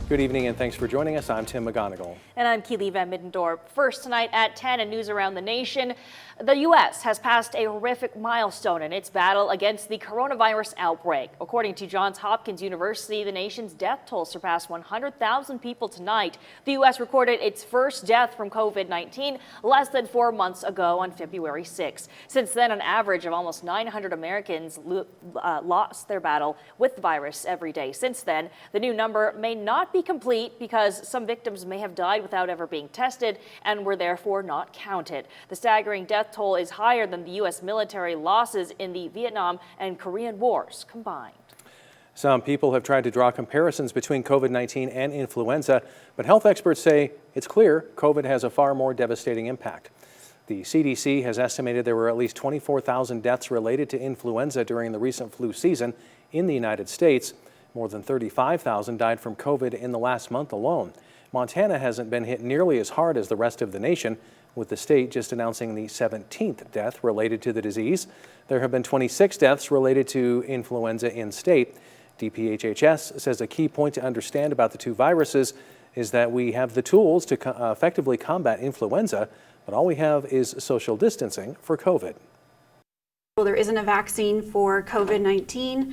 Good evening and thanks for joining us. I'm Tim McGonigal. And I'm Keely Van Middendorp. First tonight at 10 in news around the nation. The U.S. has passed a horrific milestone in its battle against the coronavirus outbreak. According to Johns Hopkins University, the nation's death toll surpassed 100,000 people tonight. The U.S. recorded its first death from COVID-19 less than 4 months ago on February 6. Since then, an average of almost 900 Americans lost their battle with the virus every day. Since then, the new number may not be complete because some victims may have died without ever being tested and were therefore not counted. The staggering death toll is higher than the U.S. military losses in the Vietnam and Korean wars combined. Some people have tried to draw comparisons between COVID-19 and influenza, but health experts say it's clear COVID has a far more devastating impact. The CDC has estimated there were at least 24,000 deaths related to influenza during the recent flu season in the United States. More than 35,000 died from COVID in the last month alone. Montana hasn't been hit nearly as hard as the rest of the nation, with the state just announcing the 17th death related to the disease. There have been 26 deaths related to influenza in state. DPHHS says a key point to understand about the two viruses is that we have the tools to effectively combat influenza, but all we have is social distancing for COVID. Well, there isn't a vaccine for COVID-19.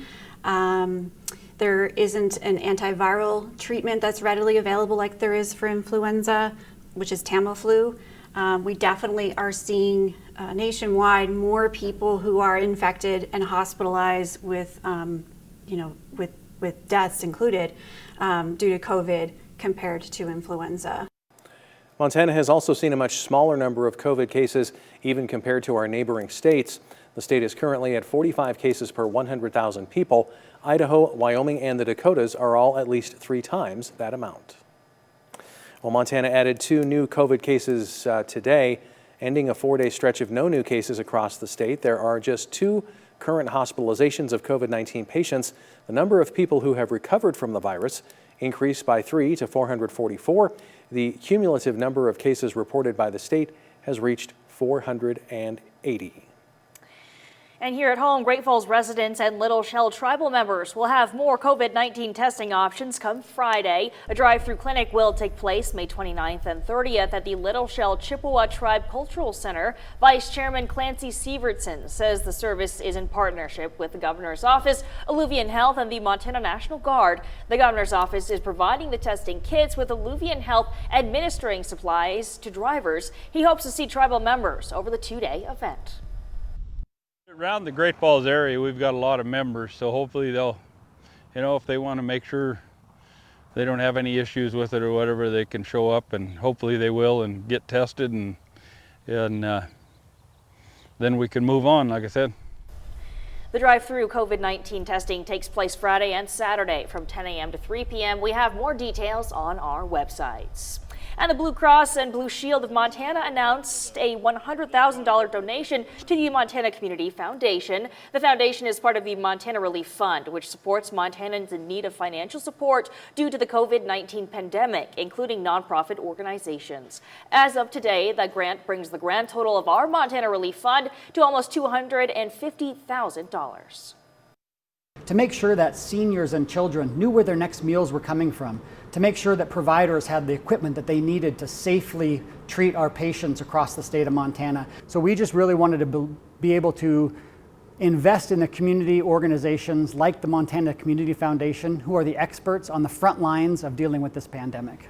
There isn't an antiviral treatment that's readily available like there is for influenza, which is Tamiflu. We definitely are seeing nationwide more people who are infected and hospitalized with, with deaths included due to COVID compared to influenza. Montana has also seen a much smaller number of COVID cases even compared to our neighboring states. The state is currently at 45 cases per 100,000 people. Idaho, Wyoming, and the Dakotas are all at least 3 times that amount. Well, Montana added 2 new COVID cases today, ending a 4-day stretch of no new cases across the state. There are just 2 current hospitalizations of COVID-19 patients. The number of people who have recovered from the virus increased by 3 to 444. The cumulative number of cases reported by the state has reached 480. And here at home, Great Falls residents and Little Shell tribal members will have more COVID-19 testing options come Friday. A drive-through clinic will take place May 29th and 30th at the Little Shell Chippewa Tribe Cultural Center. Vice Chairman Clancy Sievertson says the service is in partnership with the Governor's Office, Alluvian Health, and the Montana National Guard. The Governor's Office is providing the testing kits, with Alluvian Health administering supplies to drivers. He hopes to see tribal members over the 2-day event. Around the Great Falls area, we've got a lot of members, so hopefully they'll, if they want to make sure they don't have any issues with it or whatever, they can show up, and hopefully they will and get tested, and then we can move on, like I said. The drive-through COVID-19 testing takes place Friday and Saturday from 10 a.m. to 3 p.m. We have more details on our websites. And the Blue Cross and Blue Shield of Montana announced a $100,000 donation to the Montana Community Foundation. The foundation is part of the Montana Relief Fund, which supports Montanans in need of financial support due to the COVID-19 pandemic, including nonprofit organizations. As of today, the grant brings the grand total of our Montana Relief Fund to almost $250,000. To make sure that seniors and children knew where their next meals were coming from, to make sure that providers had the equipment that they needed to safely treat our patients across the state of Montana. So we just really wanted to be able to invest in the community organizations like the Montana Community Foundation, who are the experts on the front lines of dealing with this pandemic.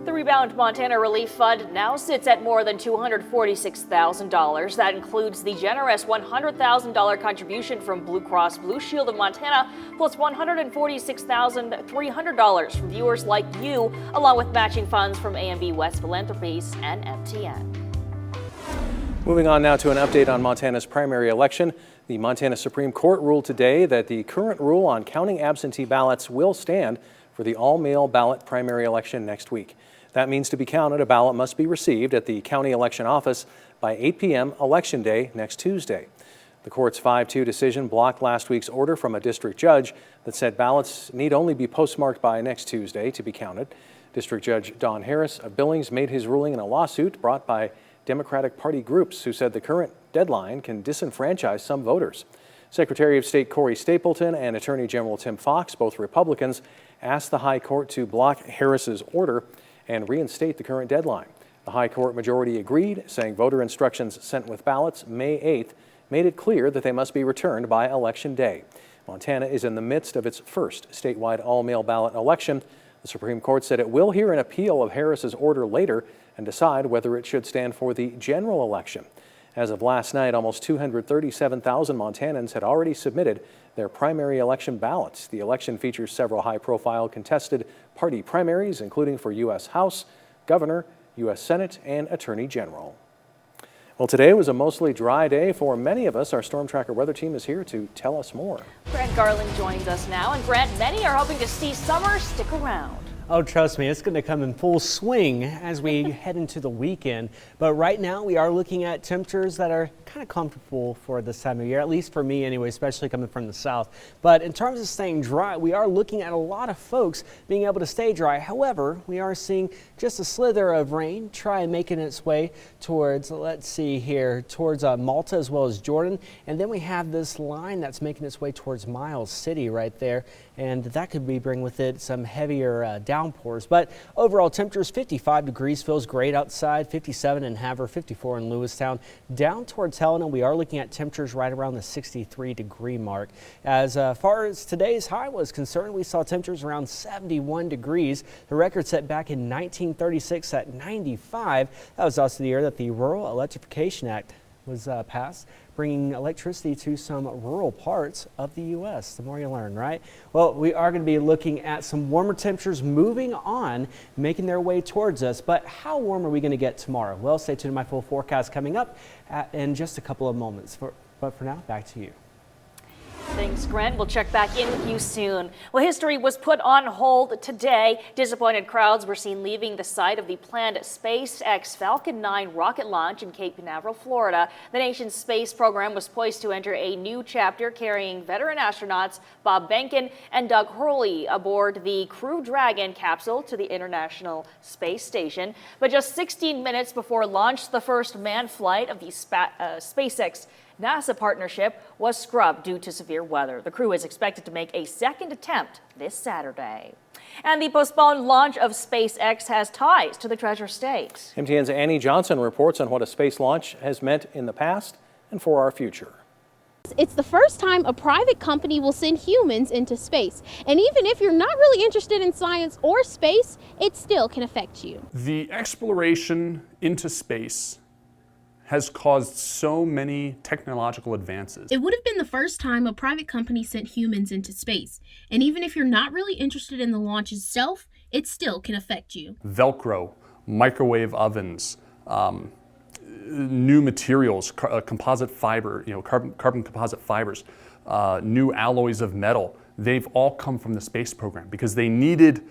The Rebound Montana Relief Fund now sits at more than $246,000. That includes the generous $100,000 contribution from Blue Cross Blue Shield of Montana, plus $146,300 from viewers like you, along with matching funds from A&B West Philanthropies and MTN. Moving on now to an update on Montana's primary election. The Montana Supreme Court ruled today that the current rule on counting absentee ballots will stand for the all-mail ballot primary election next week. That means to be counted, a ballot must be received at the county election office by 8 p.m. Election Day next Tuesday. The court's 5-2 decision blocked last week's order from a district judge that said ballots need only be postmarked by next Tuesday to be counted. District Judge Don Harris of Billings made his ruling in a lawsuit brought by Democratic Party groups who said the current deadline can disenfranchise some voters. Secretary of State Corey Stapleton and Attorney General Tim Fox, both Republicans, asked the High Court to block Harris's order and reinstate the current deadline. The High Court majority agreed, saying voter instructions sent with ballots May 8th made it clear that they must be returned by Election Day. Montana is in the midst of its first statewide all-mail ballot election. The Supreme Court said it will hear an appeal of Harris's order later and decide whether it should stand for the general election. As of last night, almost 237,000 Montanans had already submitted their primary election ballots. The election features several high-profile contested party primaries, including for U.S. House, Governor, U.S. Senate, and Attorney General. Well, today was a mostly dry day for many of us. Our Storm Tracker weather team is here to tell us more. Grant Garland joins us now. And Grant, many are hoping to see summer stick around. Oh, trust me, it's going to come in full swing as we head into the weekend. But right now we are looking at temperatures that are kind of comfortable for this time of year, at least for me anyway, especially coming from the south. But in terms of staying dry, we are looking at a lot of folks being able to stay dry. However, we are seeing just a slither of rain try and making its way towards, let's see here, towards Malta as well as Jordan. And then we have this line that's making its way towards Miles City right there. And that could be bring with it some heavier downpours. But overall temperatures 55 degrees, feels great outside, 57 in Havre, 54 in Lewistown. Down towards Helena, we are looking at temperatures right around the 63-degree mark. As far as today's high was concerned, we saw temperatures around 71 degrees. The record set back in 1936 at 95. That was also the year that the Rural Electrification Act was passed, bringing electricity to some rural parts of the U.S. The more you learn, right? Well, we are going to be looking at some warmer temperatures moving on, making their way towards us. But how warm are we going to get tomorrow? Well, stay tuned to my full forecast coming up in just a couple of moments. But for now, back to you. Thanks, Grant. We'll check back in with you soon. Well, history was put on hold today. Disappointed crowds were seen leaving the site of the planned SpaceX Falcon 9 rocket launch in Cape Canaveral, Florida. The nation's space program was poised to enter a new chapter, carrying veteran astronauts Bob Behnken and Doug Hurley aboard the Crew Dragon capsule to the International Space Station. But just 16 minutes before launch, the first manned flight of the SpaceX NASA partnership was scrubbed due to severe weather. The crew is expected to make a second attempt this Saturday. And the postponed launch of SpaceX has ties to the Treasure State. MTN's Annie Johnson reports on what a space launch has meant in the past and for our future. It's the first time a private company will send humans into space. And even if you're not really interested in science or space, it still can affect you. The exploration into space has caused so many technological advances. It would have been the first time a private company sent humans into space. And even if you're not really interested in the launch itself, it still can affect you. Velcro, microwave ovens, new materials, composite fiber, carbon composite fibers, new alloys of metal. They've all come from the space program because they needed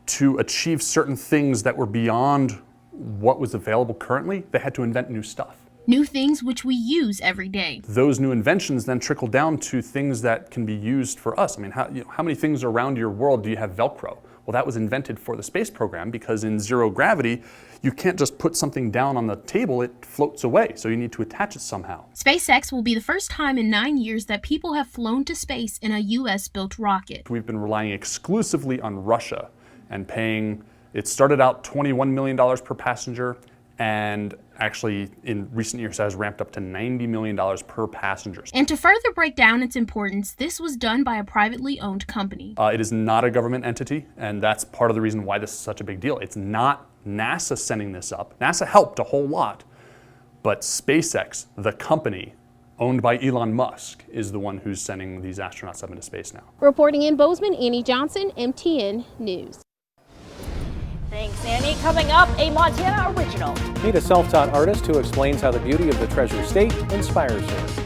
to achieve certain things that were beyond what was available currently. They had to invent new stuff. New things which we use every day. Those new inventions then trickle down to things that can be used for us. I mean, how many things around your world do you have Velcro? Well, that was invented for the space program because in zero gravity, you can't just put something down on the table, it floats away. So you need to attach it somehow. SpaceX will be the first time in 9 years that people have flown to space in a US-built rocket. We've been relying exclusively on Russia and paying, it started out $21 million per passenger, and actually in recent years has ramped up to $90 million per passenger. And to further break down its importance, this was done by a privately owned company. It is not a government entity, and that's part of the reason why this is such a big deal. It's not NASA sending this up. NASA helped a whole lot, but SpaceX, the company owned by Elon Musk, is the one who's sending these astronauts up into space now. Reporting in Bozeman, Annie Johnson, MTN News. Thanks, Annie. Coming up, a Montana original. Meet a self-taught artist who explains how the beauty of the Treasure State inspires her.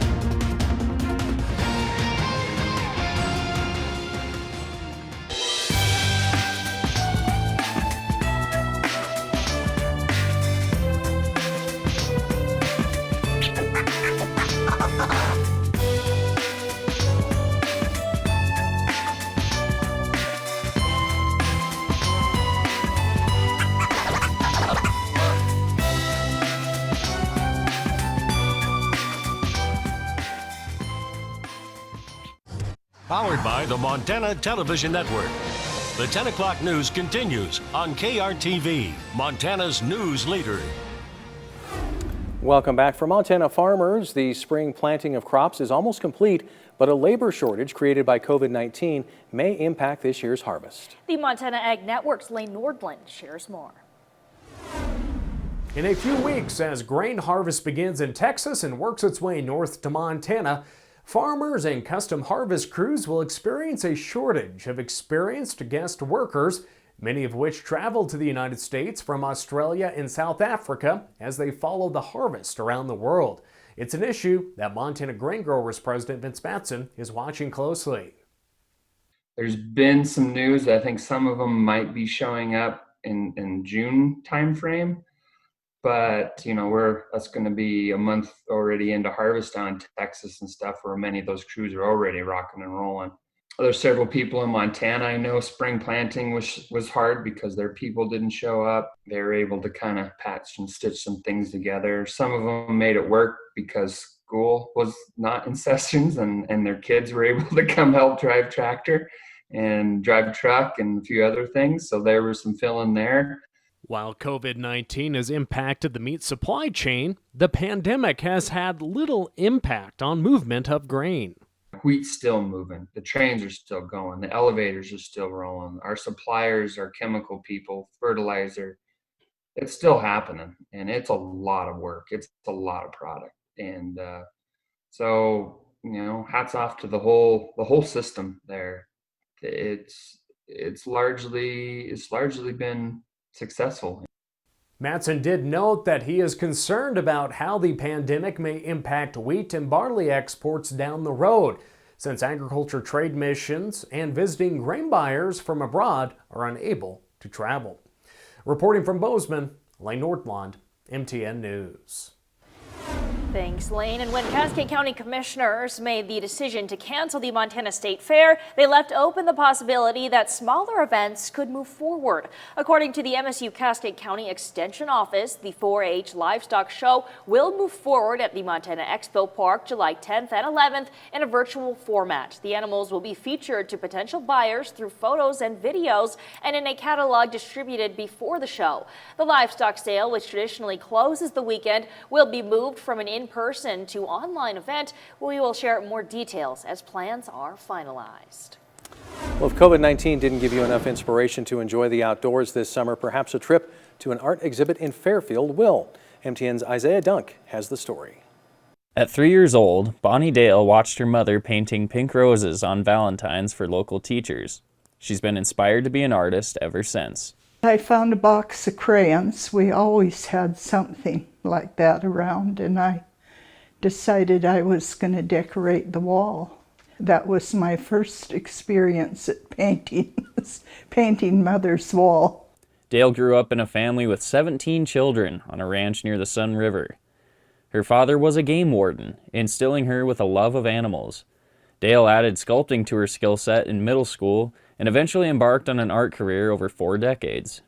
Powered by the Montana Television Network. The 10 o'clock news continues on KRTV, Montana's news leader. Welcome back. For Montana farmers, the spring planting of crops is almost complete, but a labor shortage created by COVID-19 may impact this year's harvest. The Montana Ag Network's Lane Nordland shares more. In a few weeks, as grain harvest begins in Texas and works its way north to Montana, farmers and custom harvest crews will experience a shortage of experienced guest workers, many of which travel to the United States from Australia and South Africa as they follow the harvest around the world. It's an issue that Montana Grain Growers President Vince Matson is watching closely. There's been some news. I think some of them might be showing up in June timeframe, but that's going to be a month already into harvest down in Texas and stuff, where many of those crews are already rocking and rolling. There's several people in Montana I know spring planting was hard because their people didn't show up. They were able to kind of patch and stitch some things together. Some of them made it work because school was not in sessions and their kids were able to come help drive tractor and drive truck and a few other things. So there was some fill in there. While COVID-19 has impacted the meat supply chain, the pandemic has had little impact on movement of grain. Wheat's still moving. The trains are still going. The elevators are still rolling. Our suppliers, our chemical people, fertilizer, it's still happening. And it's a lot of work. It's a lot of product. And so, hats off to the whole system there. It's largely been successful. Matson did note that he is concerned about how the pandemic may impact wheat and barley exports down the road, since agriculture trade missions and visiting grain buyers from abroad are unable to travel. Reporting from Bozeman, Lane Nordland, MTN News. Thanks, Lane. And when Cascade County commissioners made the decision to cancel the Montana State Fair, they left open the possibility that smaller events could move forward. According to the MSU Cascade County Extension Office, the 4-H Livestock Show will move forward at the Montana Expo Park July 10th and 11th in a virtual format. The animals will be featured to potential buyers through photos and videos and in a catalog distributed before the show. The livestock sale, which traditionally closes the weekend, will be moved from an in-person to online event. We will share more details as plans are finalized. Well, if COVID-19 didn't give you enough inspiration to enjoy the outdoors this summer, perhaps a trip to an art exhibit in Fairfield will. MTN's Isaiah Dunk has the story. At 3 years old, Bonnie Dale watched her mother painting pink roses on Valentine's for local teachers. She's been inspired to be an artist ever since. I found a box of crayons. We always had something like that around, and I decided I was going to decorate the wall. That was my first experience at painting Mother's wall. Dale grew up in a family with 17 children on a ranch near the Sun River. Her father was a game warden, instilling her with a love of animals. Dale added sculpting to her skill set in middle school and eventually embarked on an art career over 4 decades.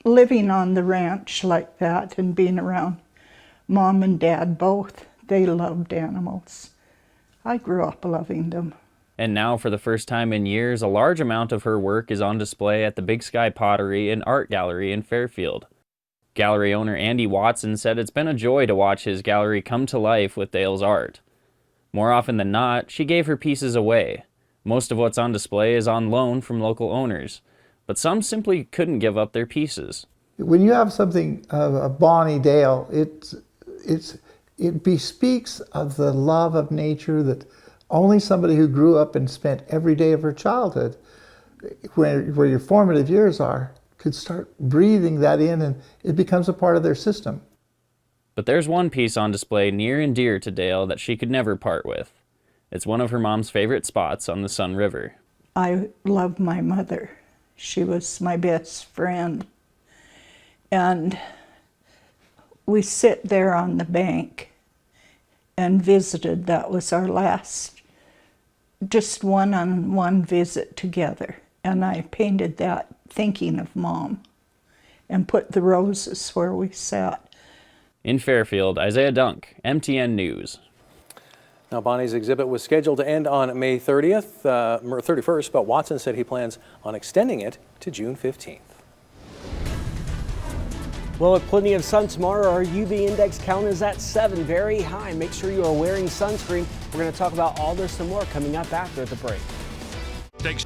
Living on the ranch like that and being around Mom and Dad both, they loved animals. I grew up loving them. And now, for the first time in years, a large amount of her work is on display at the Big Sky Pottery and Art Gallery in Fairfield. Gallery owner Andy Watson said it's been a joy to watch his gallery come to life with Dale's art. More often than not, she gave her pieces away. Most of what's on display is on loan from local owners, but some simply couldn't give up their pieces. When you have something a Bonnie Dale, it bespeaks of the love of nature that only somebody who grew up and spent every day of her childhood, where your formative years are, could start breathing that in, and it becomes a part of their system. But there's one piece on display near and dear to Dale that she could never part with. It's one of her mom's favorite spots on the Sun River. I love my mother. She was my best friend. And we sit there on the bank and visited. That was our last, just one-on-one visit together. And I painted that thinking of Mom and put the roses where we sat. In Fairfield, Isaiah Dunk, MTN News. Now, Bonnie's exhibit was scheduled to end on May 31st, but Watson said he plans on extending it to June 15th. Well, with plenty of sun tomorrow, our UV index count is at 7, very high. Make sure you are wearing sunscreen. We're going to talk about all this and more coming up after the break. Thanks.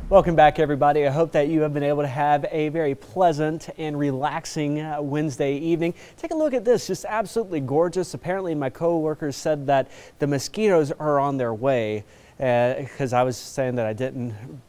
Welcome back, everybody. I hope that you have been able to have a very pleasant and relaxing Wednesday evening. Take a look at this, just absolutely gorgeous. Apparently, my co-workers said that the mosquitoes are on their way. Because I was saying that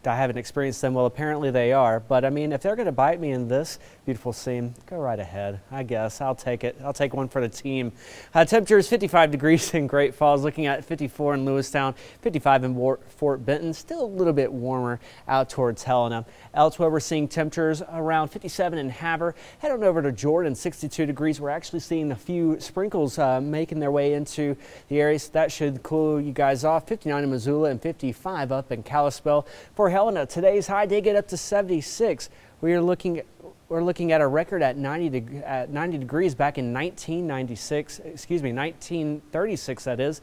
I haven't experienced them. Well, apparently they are. But I mean, if they're going to bite me in this beautiful scene, go right ahead. I guess I'll take it. I'll take one for the team. Temperature is 55 degrees in Great Falls, looking at 54 in Lewistown, 55 in Fort Benton. Still a little bit warmer out towards Helena. Elsewhere, we're seeing temperatures around 57 in Havre. Head on over to Jordan, 62 degrees. We're actually seeing a few sprinkles making their way into the area, so that should cool you guys off. 59 in Missoula and 55 up in Kalispell. For Helena, today's high did get up to 76. We're looking at a record at 90 degrees back in 1936, that is.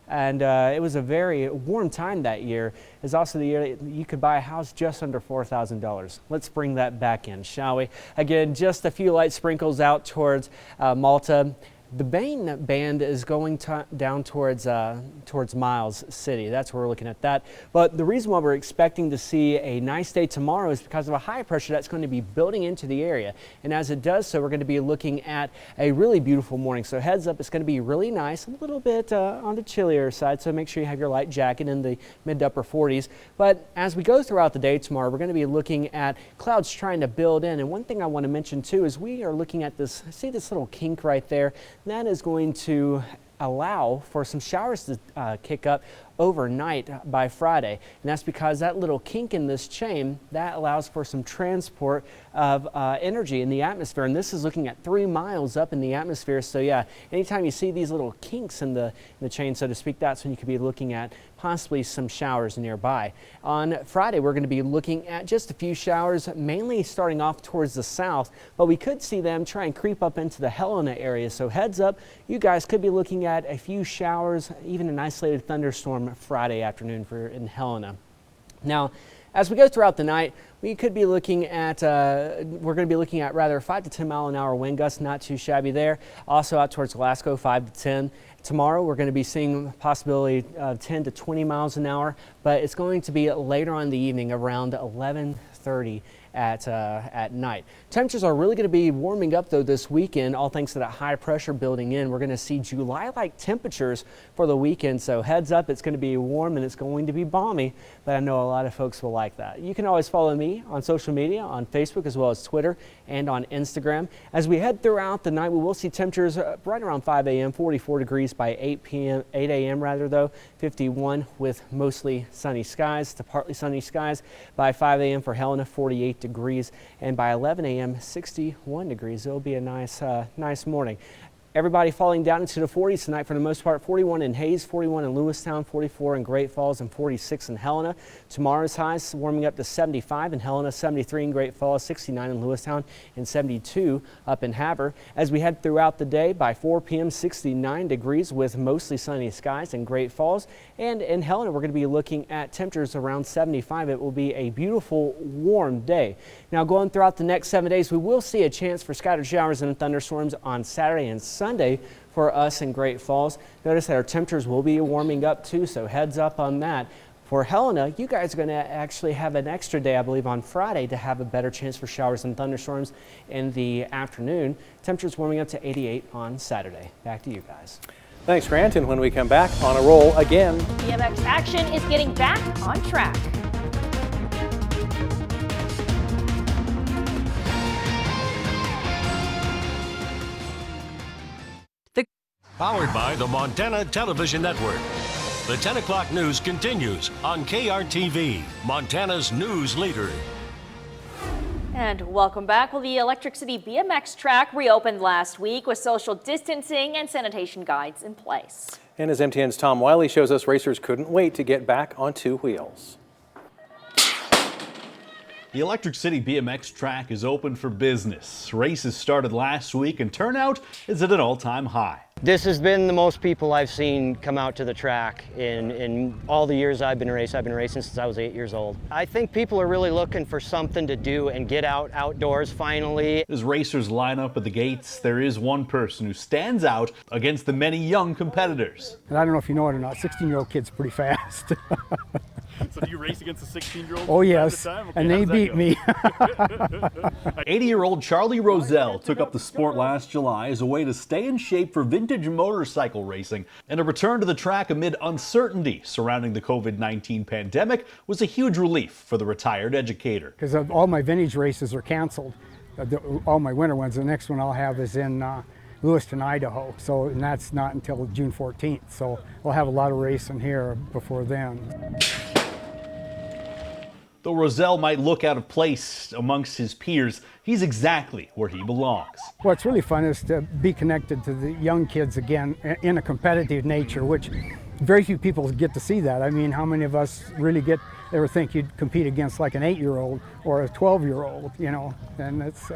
And it was a very warm time that year. It's also the year that you could buy a house just under $4,000. Let's bring that back in, shall we? Again, just a few light sprinkles out towards Malta. The Bain band is going down towards Miles City. That's where we're looking at that. But the reason why we're expecting to see a nice day tomorrow is because of a high pressure that's going to be building into the area. And as it does so, we're going to be looking at a really beautiful morning. So heads up, it's going to be really nice, a little bit on the chillier side. So make sure you have your light jacket in the mid to upper 40s. But as we go throughout the day tomorrow, we're going to be looking at clouds trying to build in. And one thing I want to mention too is we are looking at this, see this little kink right there? That is going to allow for some showers to kick up overnight by Friday. And that's because that little kink in this chain, that allows for some transport of energy in the atmosphere. And this is looking at 3 miles up in the atmosphere. So yeah, anytime you see these little kinks in the chain, so to speak, that's when you could be looking at possibly some showers nearby. On Friday, we're going to be looking at just a few showers, mainly starting off towards the south, but we could see them try and creep up into the Helena area. So heads up, you guys could be looking at a few showers, even an isolated thunderstorm Friday afternoon in Helena. Now, as we go throughout the night, we could be looking at, we're going to be looking at rather 5 to 10 mile an hour wind gusts, not too shabby there. Also out towards Glasgow, 5 to 10. Tomorrow, we're going to be seeing possibility of 10 to 20 miles an hour, but it's going to be later on in the evening around 11:30 at night. Temperatures are really going to be warming up though this weekend, all thanks to that high pressure building in. We're going to see July-like temperatures for the weekend, so heads up, it's going to be warm and it's going to be balmy, but I know a lot of folks will like that. You can always follow me on social media, on Facebook as well as Twitter and on Instagram. As we head throughout the night, we will see temperatures right around 5 a.m., 44 degrees by 8 a.m. rather though, 51 with mostly sunny skies to partly sunny skies. By 5 a.m. for Helena, 48 degrees, and by 11 a.m. 61 degrees. It'll be a nice morning. Everybody falling down into the 40s tonight for the most part. 41 in Hayes, 41 in Lewistown, 44 in Great Falls, and 46 in Helena. Tomorrow's highs warming up to 75 in Helena, 73 in Great Falls, 69 in Lewistown, and 72 up in Havre. As we head throughout the day, by 4 p.m. 69 degrees with mostly sunny skies in Great Falls. And in Helena, we're going to be looking at temperatures around 75. It will be a beautiful, warm day. Now, going throughout the next 7 days, we will see a chance for scattered showers and thunderstorms on Saturday and Sunday for us in Great Falls. Notice that our temperatures will be warming up too, so heads up on that. For Helena, you guys are going to actually have an extra day, I believe, on Friday to have a better chance for showers and thunderstorms in the afternoon. Temperatures warming up to 88 on Saturday. Back to you guys. Thanks, Grant. And when we come back, on a roll again. BMX action is getting back on track. Powered by the Montana Television Network. The 10 o'clock news continues on KRTV, Montana's news leader. And welcome back. Well, the Electric City BMX track reopened last week with social distancing and sanitation guides in place. And as MTN's Tom Wiley shows us, racers couldn't wait to get back on 2 wheels. The Electric City BMX track is open for business. Races started last week and turnout is at an all-time high. This has been the most people I've seen come out to the track in all the years I've been racing. I've been racing since I was 8 years old. I think people are really looking for something to do and get outdoors finally. As racers line up at the gates, there is one person who stands out against the many young competitors. And I don't know if you know it or not, 16-year-old kid's pretty fast. So do you race against a 16-year-old? Oh yes, okay, and they beat me. 80-year-old Charlie Roselle took up the sport last July as a way to stay in shape for vintage motorcycle racing, and a return to the track amid uncertainty surrounding the COVID-19 pandemic was a huge relief for the retired educator. Because all my vintage races are canceled, all my winter ones. The next one I'll have is in Lewiston, Idaho, and that's not until June 14th, so we'll have a lot of racing here before then. Though Roselle might look out of place amongst his peers, he's exactly where he belongs. What's really fun is to be connected to the young kids again in a competitive nature, which very few people get to see that. I mean, how many of us really ever think you'd compete against like an 8-year-old or a 12-year-old, you know? And it's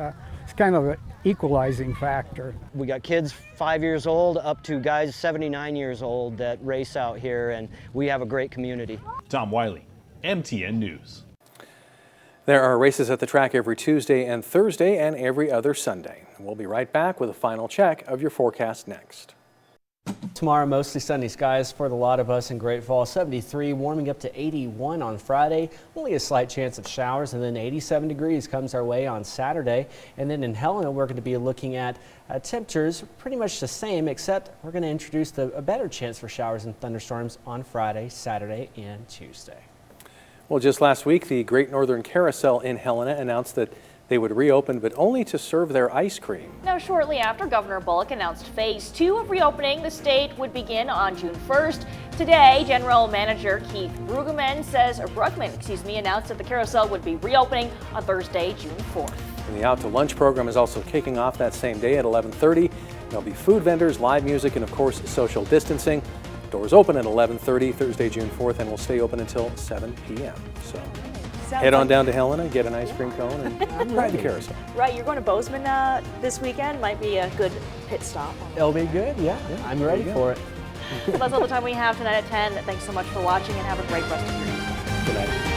kind of an equalizing factor. We got kids 5 years old up to guys 79 years old that race out here, and we have a great community. Tom Wiley, MTN News. There are races at the track every Tuesday and Thursday and every other Sunday. We'll be right back with a final check of your forecast next. Tomorrow, mostly sunny skies for the lot of us in Great Falls. 73, warming up to 81 on Friday. Only a slight chance of showers, and then 87 degrees comes our way on Saturday. And then in Helena, we're going to be looking at temperatures pretty much the same, except we're going to introduce a better chance for showers and thunderstorms on Friday, Saturday, and Tuesday. Well, just last week, the Great Northern Carousel in Helena announced that they would reopen, but only to serve their ice cream. Now, shortly after Governor Bullock announced phase 2 of reopening, the state would begin on June 1st. Today, General Manager Keith Brueggemann announced that the carousel would be reopening on Thursday, June 4th. And the Out to Lunch program is also kicking off that same day at 11:30. There'll be food vendors, live music, and of course, social distancing. Doors open at 11:30 Thursday, June 4th, and will stay open until 7 p.m. So head on down to Helena, get an ice cream cone, and ride the carousel. Right, you're going to Bozeman this weekend. Might be a good pit stop. It'll be good, yeah. I'm ready for it. Well, that's all the time we have tonight at 10. Thanks so much for watching, and have a great rest of your evening. Good night.